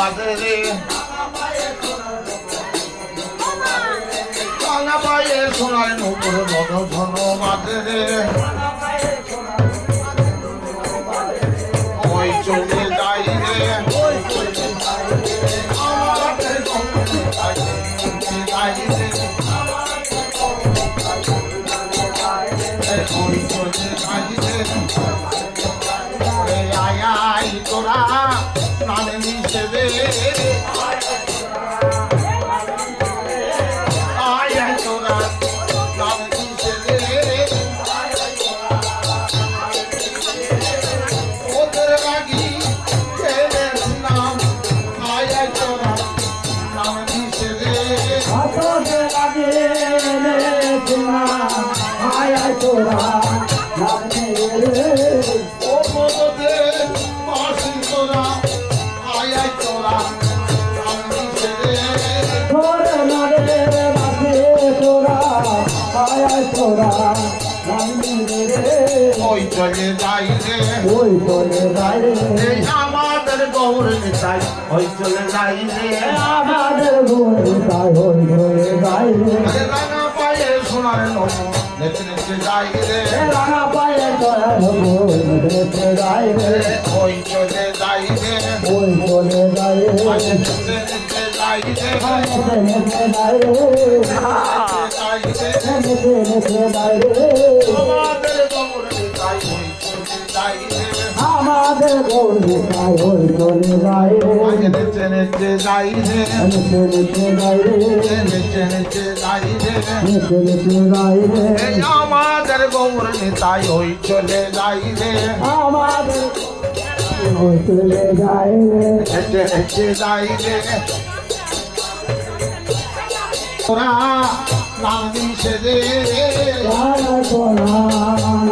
বাজে রে রাঙা পায়ে সোনার নূপুর ধন ধন বাজে রে ওই চলে যাই রে আমাদের গৌরে যাই রে ওই চলে যাই রে আয় আয় তোরা প্রাণ মিশবে আয় আয় তোরা প্রাণ মিশবে ওদের লাগি খেলেছিলাম আয় আয় তোরা প্রাণ মিশবে তোদের লাগে আয় আয় তোরা ও মোদের পাশে তোরা আয় আয় তোরা প্রাণ মিশবে তোরা লাগে রাখে তোরা আয় আয় তোরা ওই চলে যাই রে ওই তোরে গায়ে এই আমাদের গৌর নিতাই ওই চলে যাই রে আমাদের গুণে গায় ওই তোরে গায়ে আরে রাঙা পায়ে সোনার নম নেচে নেচে যাই রে রাঙা পায়ে তোরা নেচে গায়ে ওই চলে যাই রে ওই তোরে গায়ে আরে নেচে নেচে যাই রে নেচে গায়ে যাই রে নেচে গায়ে আমাদের গৌর নিতাই ওই চলে যাই রে আমাদের গৌরী গায় ওই তোরে গায়ে আরে নেচে নেচে যাই রে নেচে গায়ে নেচে নেচে যাই রে নেচে গায়ে এই আমাদের গৌর নিতাই ওই চলে যাই রে আমাদের ওই তোরে গায়ে নেচে নেচে যাই রে তোরা প্রাণ মিশে রে তোরা